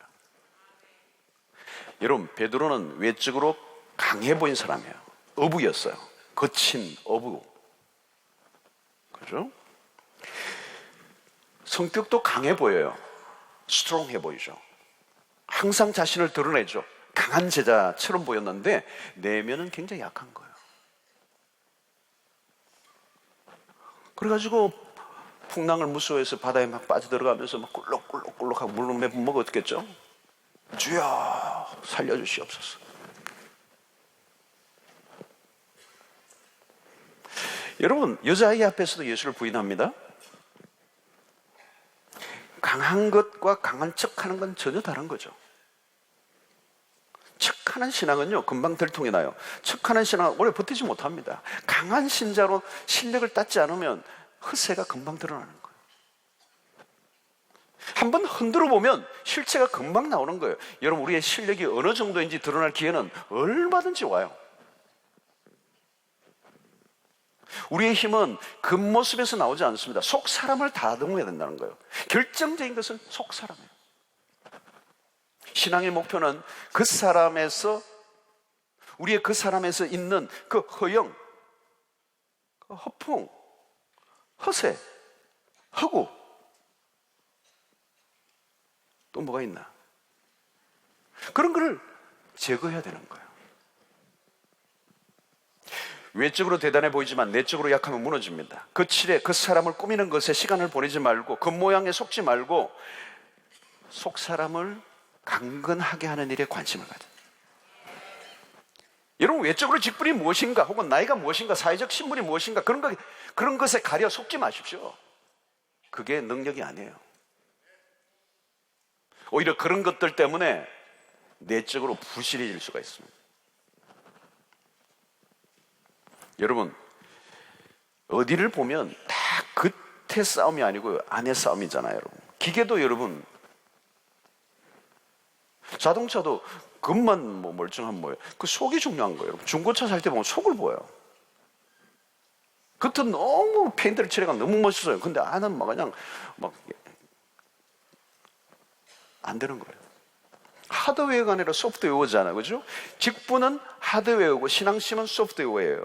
여러분 베드로는 외적으로 강해 보인 사람이에요. 어부였어요. 거친 어부. 그죠? 성격도 강해 보여요. 스트롱해 보이죠. 항상 자신을 드러내죠. 강한 제자처럼 보였는데 내면은 굉장히 약한 거예요. 그래가지고 풍랑을 무서워해서 바다에 막 빠져들어가면서 막 꿀럭꿀럭꿀럭하고 물을 몇 번 먹었겠죠. 주여 살려주시옵소서. 여러분 여자아이 앞에서도 예수를 부인합니다. 강한 것과 강한 척하는 건 전혀 다른 거죠. 척하는 신앙은요 금방 들통이 나요. 척하는 신앙은 오래 버티지 못합니다. 강한 신자로 실력을 닦지 않으면 허세가 금방 드러나는 거예요. 한번 흔들어 보면 실체가 금방 나오는 거예요. 여러분 우리의 실력이 어느 정도인지 드러날 기회는 얼마든지 와요. 우리의 힘은 겉모습에서 나오지 않습니다. 속 사람을 다듬어야 된다는 거예요. 결정적인 것은 속 사람이에요. 신앙의 목표는 그 사람에서, 우리의 그 사람에서 있는 그 허영, 그 허풍, 허세, 허구, 또 뭐가 있나? 그런 거를 제거해야 되는 거예요. 외적으로 대단해 보이지만 내적으로 약하면 무너집니다. 그 칠에 그 사람을 꾸미는 것에 시간을 보내지 말고, 그 모양에 속지 말고 속 사람을 강건하게 하는 일에 관심을 가져. 여러분, 외적으로 직분이 무엇인가, 혹은 나이가 무엇인가, 사회적 신분이 무엇인가, 그런 것에 가려 속지 마십시오. 그게 능력이 아니에요. 오히려 그런 것들 때문에 내적으로 부실해질 수가 있습니다. 여러분, 어디를 보면 다 겉의 싸움이 아니고 안의 싸움이잖아요. 여러분, 기계도 여러분, 자동차도 겉만 뭐 멀쩡한 뭐예요. 그 속이 중요한 거예요. 중고차 살 때 보면 속을 보여요. 겉은 너무 페인트를 칠해가 너무 멋있어요. 근데 안은 막 그냥 막 안 되는 거예요. 하드웨어가 아니라 소프트웨어잖아요. 그죠? 직분은 하드웨어고 신앙심은 소프트웨어예요.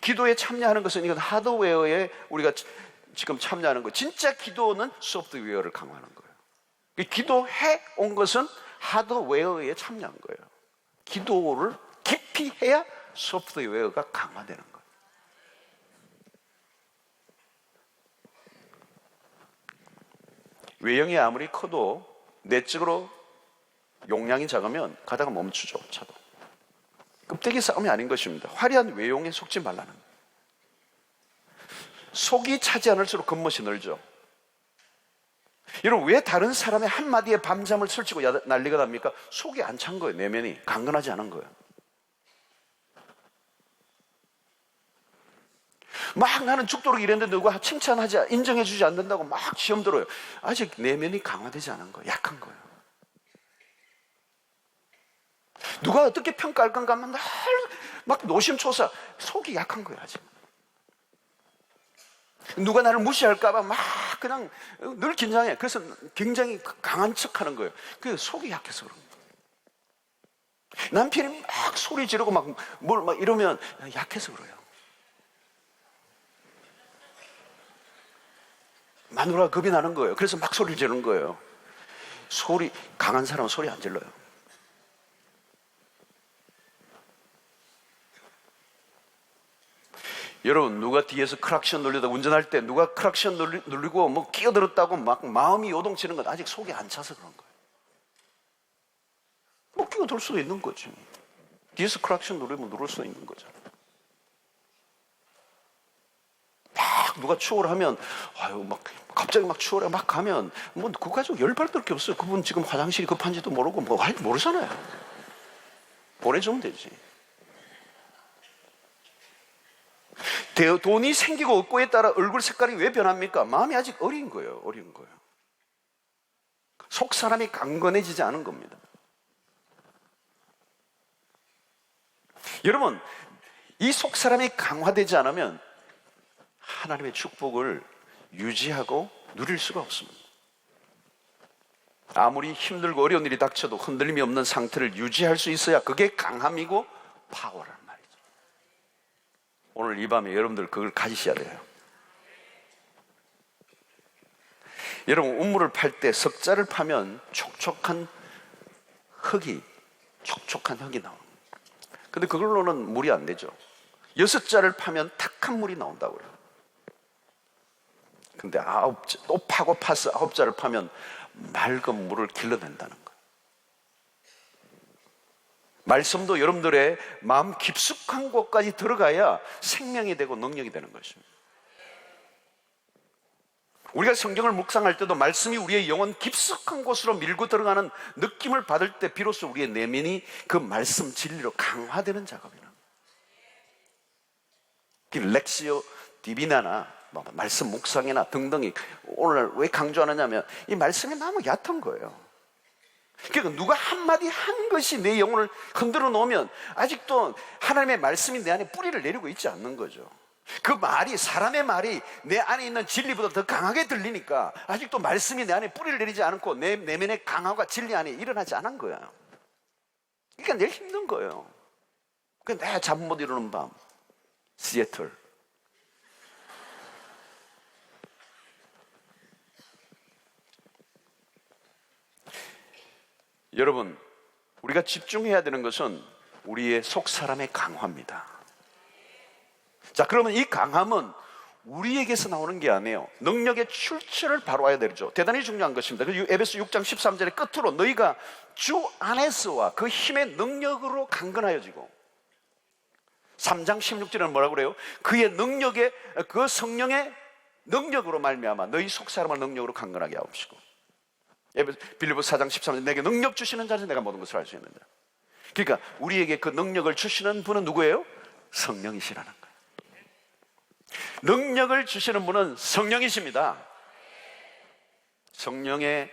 기도에 참여하는 것은 이건 하드웨어에 우리가 지금 참여하는 거. 진짜 기도는 소프트웨어를 강화하는 거예요. 기도해 온 것은 하드웨어에 참여한 거예요. 기도를 깊이 해야 소프트웨어가 강화되는 거예요. 외형이 아무리 커도 내적으로 용량이 작으면 가다가 멈추죠. 차도. 껍데기 싸움이 아닌 것입니다. 화려한 외형에 속지 말라는 거예요. 속이 차지 않을수록 겉멋이 늘죠. 여러분, 왜 다른 사람의 한마디에 밤잠을 설치고 난리가 납니까? 속이 안 찬 거예요. 내면이 강건하지 않은 거예요. 막 나는 죽도록 일했는데 누가 칭찬하지, 인정해주지 않는다고 막 시험 들어요. 아직 내면이 강화되지 않은 거예요. 약한 거예요. 누가 어떻게 평가할 건가 하면 막 노심초사. 속이 약한 거예요. 아직. 누가 나를 무시할까봐 막 그냥 늘 긴장해. 그래서 굉장히 강한 척 하는 거예요. 그 속이 약해서 그런 거예요. 남편이 막 소리 지르고 막 이러면 약해서 그래요. 마누라가 겁이 나는 거예요. 그래서 막 소리를 지르는 거예요. 강한 사람은 소리 안 질러요. 여러분, 누가 뒤에서 크락션 눌리다 운전할 때 누가 크락션 눌리고 뭐 끼어들었다고 막 마음이 요동치는 건 아직 속이 안 차서 그런 거예요. 뭐 끼어들 수도 있는 거지. 뒤에서 크락션 누르면 누를 수 있는 거죠. 막 누가 추월을 하면 막 갑자기 막 추월해 막 가면 뭐 그 가지고 열받을 게 없어요. 그분 지금 화장실이 급한지도 모르고 뭐 모르잖아요. 보내주면 되지. 돈이 생기고 없고에 따라 얼굴 색깔이 왜 변합니까? 마음이 아직 어린 거예요. 어린 거예요. 속 사람이 강건해지지 않은 겁니다. 여러분, 이 속 사람이 강화되지 않으면 하나님의 축복을 유지하고 누릴 수가 없습니다. 아무리 힘들고 어려운 일이 닥쳐도 흔들림이 없는 상태를 유지할 수 있어야 그게 강함이고 파워란 말이죠. 오늘 이 밤에 여러분들 그걸 가지셔야 돼요. 여러분, 우물을 팔 때 석자를 파면 촉촉한 흙이 나옵니다. 근데 그걸로는 물이 안 되죠. 6자를 파면 탁한 물이 나온다고 그래요. 근데 또 파고 파서 9자를 파면 맑은 물을 길러낸다는 거예요. 말씀도 여러분들의 마음 깊숙한 곳까지 들어가야 생명이 되고 능력이 되는 것입니다. 우리가 성경을 묵상할 때도 말씀이 우리의 영혼 깊숙한 곳으로 밀고 들어가는 느낌을 받을 때 비로소 우리의 내면이 그 말씀 진리로 강화되는 작업이에요. 렉시오 디비나나 말씀 묵상이나 등등이 오늘 왜 강조하느냐면 이 말씀이 너무 얕은 거예요. 그러니까 누가 한마디 한 것이 내 영혼을 흔들어 놓으면 아직도 하나님의 말씀이 내 안에 뿌리를 내리고 있지 않는 거죠. 그 말이, 사람의 말이 내 안에 있는 진리보다 더 강하게 들리니까 아직도 말씀이 내 안에 뿌리를 내리지 않고 내 내면의 강화가 진리 안에 일어나지 않은 거야. 그러니까 내일 힘든 거예요. 그러니까 내 잠 못 이루는 밤, 시애틀. 여러분, 우리가 집중해야 되는 것은 우리의 속 사람의 강화입니다. 자, 그러면 이 강함은 우리에게서 나오는 게 아니에요. 능력의 출처를 바로 와야 되죠. 대단히 중요한 것입니다. 그래서 에베소 6장 13절의 끝으로 너희가 주 안에서와 그 힘의 능력으로 강건하여지고, 3장 16절에는 뭐라고 그래요? 그의 능력에, 그 성령의 능력으로 말미암아 너희 속 사람을 능력으로 강건하게 하옵시고, 빌립보서 4장 13절 내게 능력 주시는 자는 내가 모든 것을 할 수 있는다. 그러니까 우리에게 그 능력을 주시는 분은 누구예요? 성령이시라는 거예요. 능력을 주시는 분은 성령이십니다. 성령이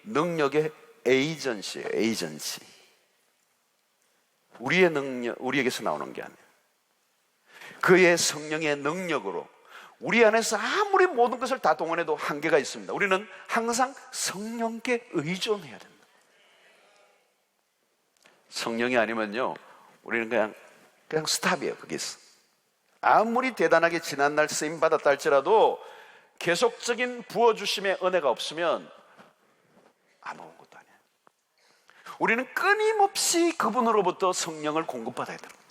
능력의 에이전시예요. 에이전시. 우리의 능력, 우리에게서 나오는 게 아니에요. 그의 성령의 능력으로 우리 안에서 아무리 모든 것을 다 동원해도 한계가 있습니다. 우리는 항상 성령께 의존해야 됩니다. 성령이 아니면요, 우리는 그냥 스탑이에요. 거기서 아무리 대단하게 지난날 쓰임 받았다 할지라도 계속적인 부어주심의 은혜가 없으면 아무것도 아니에요. 우리는 끊임없이 그분으로부터 성령을 공급받아야 됩니다.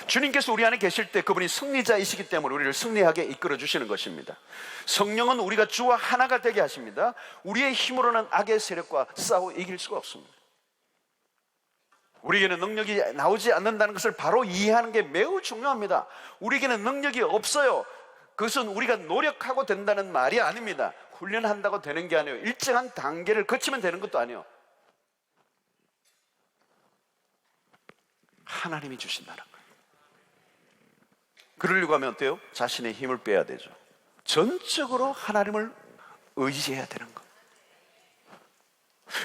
주님께서 우리 안에 계실 때 그분이 승리자이시기 때문에 우리를 승리하게 이끌어 주시는 것입니다. 성령은 우리가 주와 하나가 되게 하십니다. 우리의 힘으로는 악의 세력과 싸워 이길 수가 없습니다. 우리에게는 능력이 나오지 않는다는 것을 바로 이해하는 게 매우 중요합니다. 우리에게는 능력이 없어요. 그것은 우리가 노력하고 된다는 말이 아닙니다. 훈련한다고 되는 게 아니에요. 일정한 단계를 거치면 되는 것도 아니에요. 하나님이 주신다는 거예요. 그러려고 하면 어때요? 자신의 힘을 빼야 되죠. 전적으로 하나님을 의지해야 되는 거예요.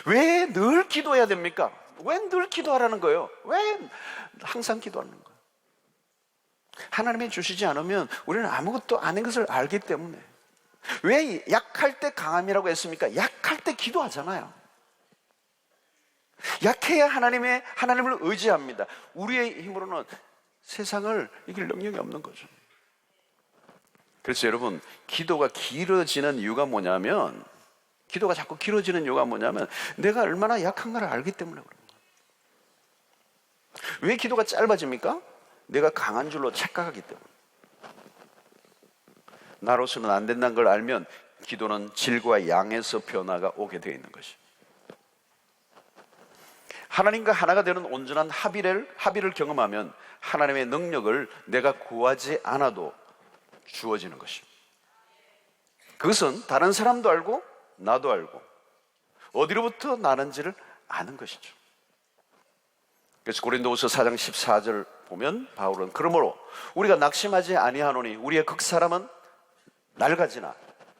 왜 늘 기도해야 됩니까? 왜 늘 기도하라는 거예요? 왜 항상 기도하는 거예요? 하나님이 주시지 않으면 우리는 아무것도 아닌 것을 알기 때문에. 왜 약할 때 강함이라고 했습니까? 약할 때 기도하잖아요. 약해야 하나님을 의지합니다. 우리의 힘으로는 세상을 이길 능력이 없는 거죠. 그래서 여러분, 기도가 길어지는 이유가 뭐냐면, 기도가 자꾸 길어지는 이유가 뭐냐면 내가 얼마나 약한가를 알기 때문에 그런 거예요. 왜 기도가 짧아집니까? 내가 강한 줄로 착각하기 때문에. 나로서는 안 된다는 걸 알면 기도는 질과 양에서 변화가 오게 되어 있는 것입니다. 하나님과 하나가 되는 온전한 합의를 경험하면 하나님의 능력을 내가 구하지 않아도 주어지는 것입니다. 그것은 다른 사람도 알고 나도 알고 어디로부터 나는지를 아는 것이죠. 그래서 고린도후서 4장 14절 보면 바울은 그러므로 우리가 낙심하지 아니하노니 우리의 극사람은 낡아지나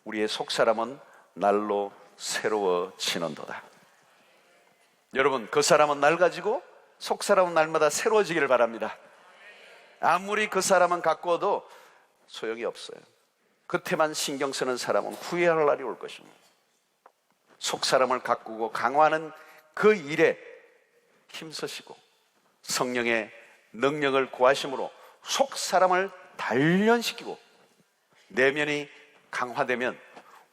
우리의 속사람은 날로 새로워지는도다. 여러분, 그 사람은 낡아지고 속 사람은 날마다 새로워지기를 바랍니다. 아무리 그 사람은 가꾸어도 소용이 없어요. 겉에만 신경 쓰는 사람은 후회할 날이 올 것입니다. 속 사람을 가꾸고 강화하는 그 일에 힘쓰시고 성령의 능력을 구하심으로 속 사람을 단련시키고 내면이 강화되면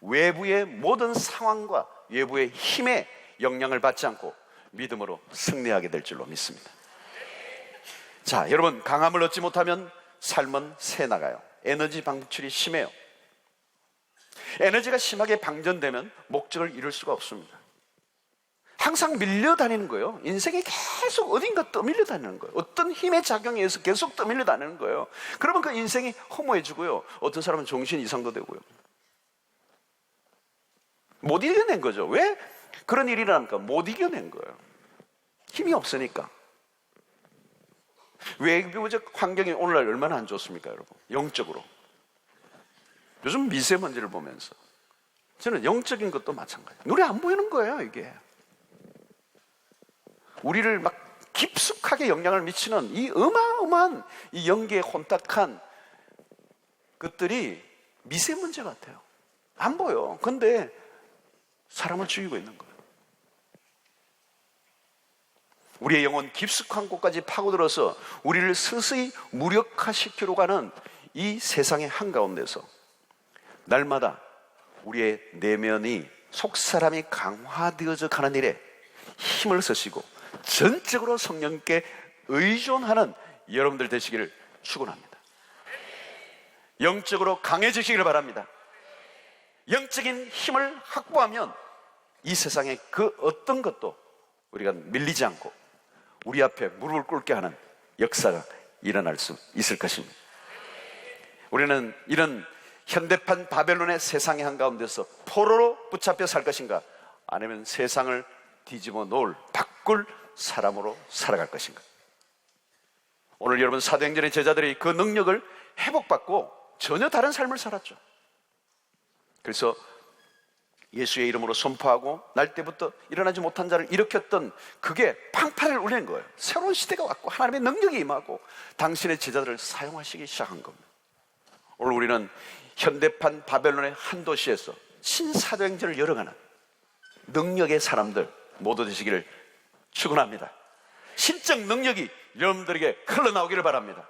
외부의 모든 상황과 외부의 힘에 영향을 받지 않고 믿음으로 승리하게 될 줄로 믿습니다. 자, 여러분, 강함을 얻지 못하면 삶은 새 나가요. 에너지 방출이 심해요. 에너지가 심하게 방전되면 목적을 이룰 수가 없습니다. 항상 밀려다니는 거예요. 인생이 계속 어딘가 떠밀려 다니는 거예요. 어떤 힘의 작용에 의해서 계속 떠밀려 다니는 거예요. 그러면 그 인생이 허무해지고요. 어떤 사람은 정신 이상도 되고요. 못 이겨낸 거죠. 왜 그런 일이 일어납니까? 못 이겨낸 거예요. 힘이 없으니까. 외부적 환경이 오늘날 얼마나 안 좋습니까, 여러분? 영적으로. 요즘 미세먼지를 보면서 저는 영적인 것도 마찬가지예요. 눈에 안 보이는 거예요, 이게. 우리를 막 깊숙하게 영향을 미치는 이 어마어마한 이 연기에 혼탁한 것들이 미세문제 같아요. 안 보여. 근데 사람을 죽이고 있는 거예요. 우리의 영혼 깊숙한 곳까지 파고들어서 우리를 서서히 무력화시키려고 하는 이 세상의 한가운데서 날마다 우리의 내면이 속사람이 강화되어져 가는 일에 힘을 쓰시고 전적으로 성령께 의존하는 여러분들 되시기를 축원합니다. 영적으로 강해지시기를 바랍니다. 영적인 힘을 확보하면 이 세상의 그 어떤 것도 우리가 밀리지 않고 우리 앞에 무릎을 꿇게 하는 역사가 일어날 수 있을 것입니다. 우리는 이런 현대판 바벨론의 세상의 한가운데서 포로로 붙잡혀 살 것인가, 아니면 세상을 뒤집어 놓을 바꿀 사람으로 살아갈 것인가. 오늘 여러분 사도행전의 제자들이 그 능력을 회복받고 전혀 다른 삶을 살았죠. 그래서 예수의 이름으로 선포하고 날 때부터 일어나지 못한 자를 일으켰던 그게 팡파를 울린 거예요. 새로운 시대가 왔고 하나님의 능력이 임하고 당신의 제자들을 사용하시기 시작한 겁니다. 오늘 우리는 현대판 바벨론의 한 도시에서 신사도행전을 열어가는 능력의 사람들 모두 되시기를 축원합니다. 신적 능력이 여러분들에게 흘러나오기를 바랍니다.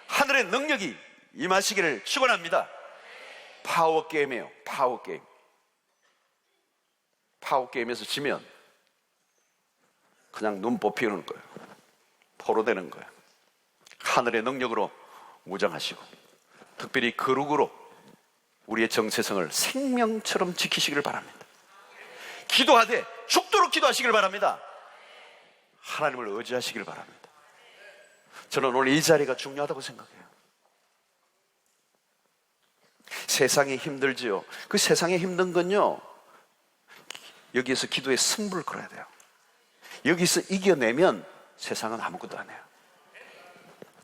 하늘의 능력이 임하시기를 축원합니다. 파워게임이에요. 파워게임. 파워게임에서 지면 그냥 눈 뽑히는 거예요. 포로되는 거예요. 하늘의 능력으로 무장하시고 특별히 거룩으로 우리의 정체성을 생명처럼 지키시기를 바랍니다. 기도하되 죽도록 기도하시기를 바랍니다. 하나님을 의지하시기를 바랍니다. 저는 오늘 이 자리가 중요하다고 생각해요. 세상이 힘들지요. 그 세상에 힘든 건요, 여기에서 기도의 승부를 걸어야 돼요. 여기서 이겨내면 세상은 아무것도 안 해요.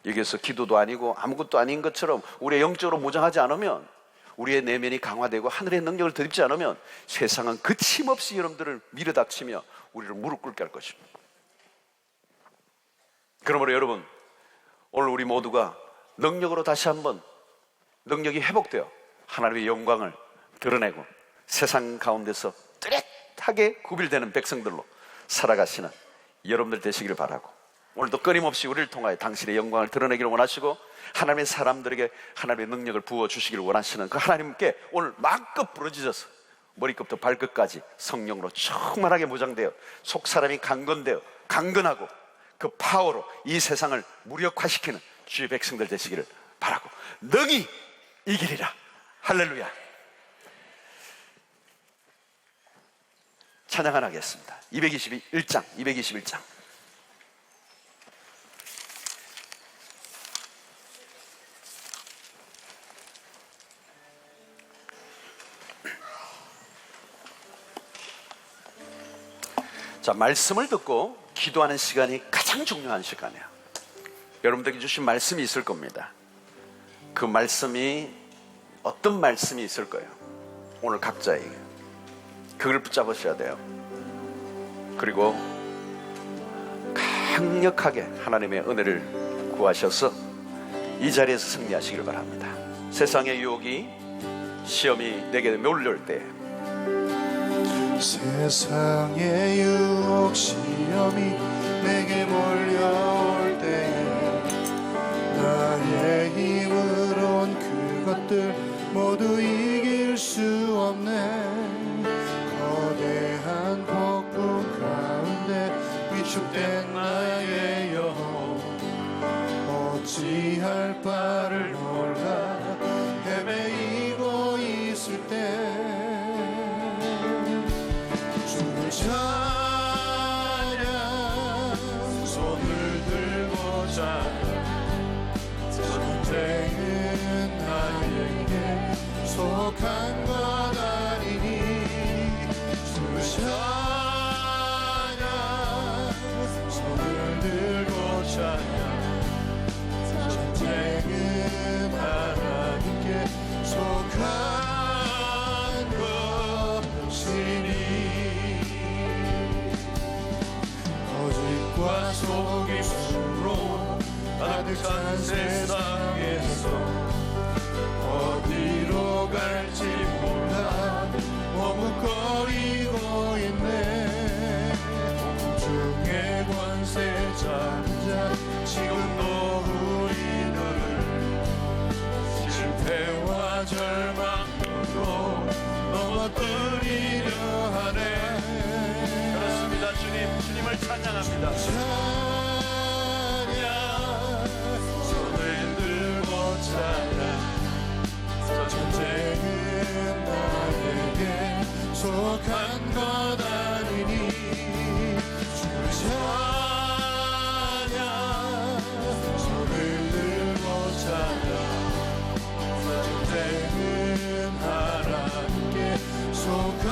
여기에서 기도도 아니고 아무것도 아닌 것처럼 우리의 영적으로 무장하지 않으면, 우리의 내면이 강화되고 하늘의 능력을 덧입지 않으면 세상은 거침없이 여러분들을 밀어닥치며 우리를 무릎 꿇게 할 것입니다. 그러므로 여러분, 오늘 우리 모두가 능력으로 다시 한번 능력이 회복되어 하나님의 영광을 드러내고 세상 가운데서 뚜렷하게 구별되는 백성들로 살아가시는 여러분들 되시기를 바라고, 오늘도 끊임없이 우리를 통하여 당신의 영광을 드러내기를 원하시고 하나님의 사람들에게 하나님의 능력을 부어주시기를 원하시는 그 하나님께 오늘 마음껏 부르짖어서 머리끝부터 발끝까지 성령으로 충만하게 무장되어 속사람이 강건되어 강건하고 그 파워로 이 세상을 무력화시키는 주의 백성들 되시기를 바라고 능히 이기리라. 할렐루야. 찬양 하나 하겠습니다. 221장. 자, 말씀을 듣고 기도하는 시간이 가장 중요한 시간이에요. 여러분들에게 주신 말씀이 있을 겁니다. 그 말씀이 어떤 말씀이 있을 거예요. 오늘 각자에게 그걸 붙잡으셔야 돼요. 그리고 강력하게 하나님의 은혜를 구하셔서 이 자리에서 승리하시길 바랍니다. 세상의 유혹이, 시험이 내게 몰려올 때, 세상의 유혹 시험이 내게 몰려올 때에 나의 힘으론 그것들 모두 이길 수 없네. 거대한 폭풍 가운데 위축된 나의 영혼 어찌할 바를 몰라 헤매이고 있을 때 찬양 손을 들고 찬양 전쟁은 나에게 속한 것 아니니 주 찬양 손을 들고 찬양 전쟁은 하나님께 속한 것이니 참 세상에서 어디로 갈지 몰라 머뭇거리고 있네. 공중의 권세 잡자 지금도 우리들을 실패와 절망으로 넘어뜨리려 하네. 그렇습니다. 주님을 찬양합니다. 손을 들고 찬양. 전쟁은 나에게 속한 것 아니니 주를 찬양. 손을 들고 찬양. 전쟁은 하나님께 속한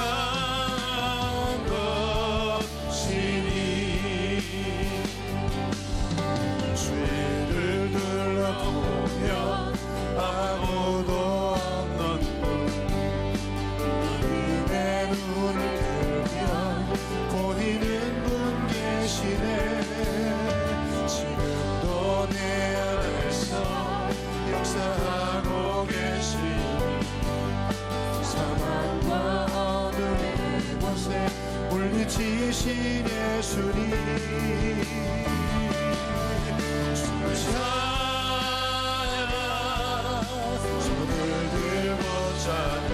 주위를 둘러보면 아무도 없는 분, 은혜 눈을 들면 보이는 분 계시네. 지금도 내 안에서 역사하고 계시니 사망과 어둠의 곳에 물리치신 예수님. 손을 들고 찬양.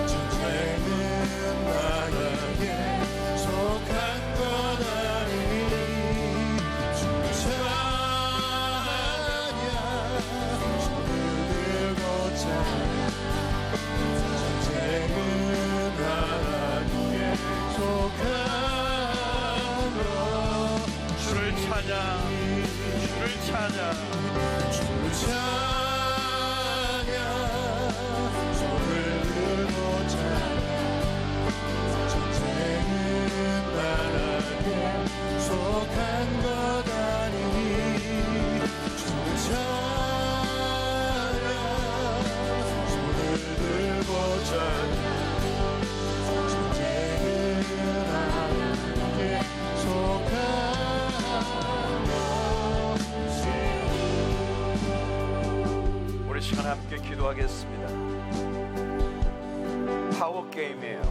전쟁은 나에게 속한 것 아니니 주를 찬양. 손을 들고 찬양. 전쟁은 하나님께 속한 것. 주를 찬양. 주를 찬양. 주를 찬양. 손을 들고 찬양. 전쟁은 나에게 속한 것 아니니 주를 찬양. 손을 들고 찬양. 전쟁은 나에게 속한 우리 시간 함께 기도하겠습니다. 파워 게임이에요.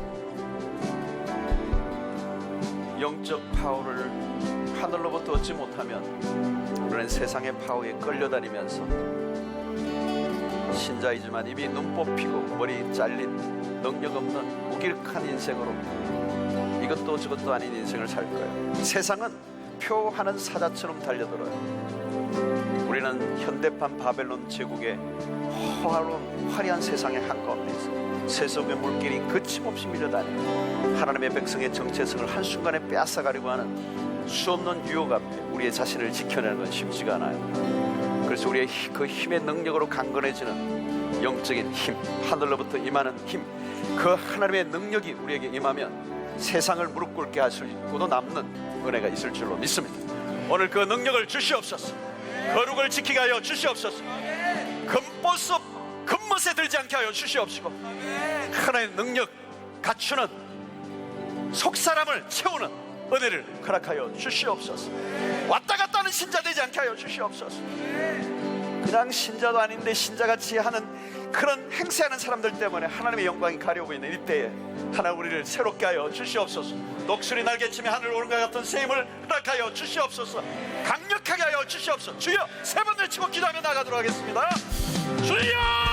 영적 파워를 하늘로부터 얻지 못하면 우리는 세상의 파워에 끌려다니면서 신자이지만 입이 눈 뽑히고 머리 잘린 능력 없는 무기력한 인생으로 이것도 저것도 아닌 인생을 살 거예요. 세상은 표하는 사자처럼 달려들어요. 우리는 현대판 바벨론 제국의 화려한 세상의 한가운데 있어요. 세속의 물길이 거침없이 밀려다니고 하나님의 백성의 정체성을 한순간에 빼앗아가려고 하는 수없는 유혹 앞에 우리의 자신을 지켜내는 건 쉽지가 않아요. 그래서 우리의 그 힘의 능력으로 강건해지는 영적인 힘, 하늘로부터 임하는 힘, 그 하나님의 능력이 우리에게 임하면 세상을 무릎 꿇게 하시고도 남는 은혜가 있을 줄로 믿습니다. 오늘 그 능력을 주시옵소서. 거룩을 지키게 하여 주시옵소서. 금못에 들지 않게 하여 주시옵시고 하나님의 능력 갖추는 속사람을 채우는 은혜를 허락하여 주시옵소서. 왔다 갔다 하는 신자 되지 않게 하여 주시옵소서. 그냥 신자도 아닌데 신자같이 하는 그런 행세하는 사람들 때문에 하나님의 영광이 가려오고 있는 이때에 하나님 우리를 새롭게 하여 주시옵소서. 녹슬이 날개치며 하늘 오른 것 같은 셈을 허락하여 주시옵소서. 강력하게 하여 주시옵소서. 주여 세 번 외치고 기도하며 나가도록 하겠습니다. 주여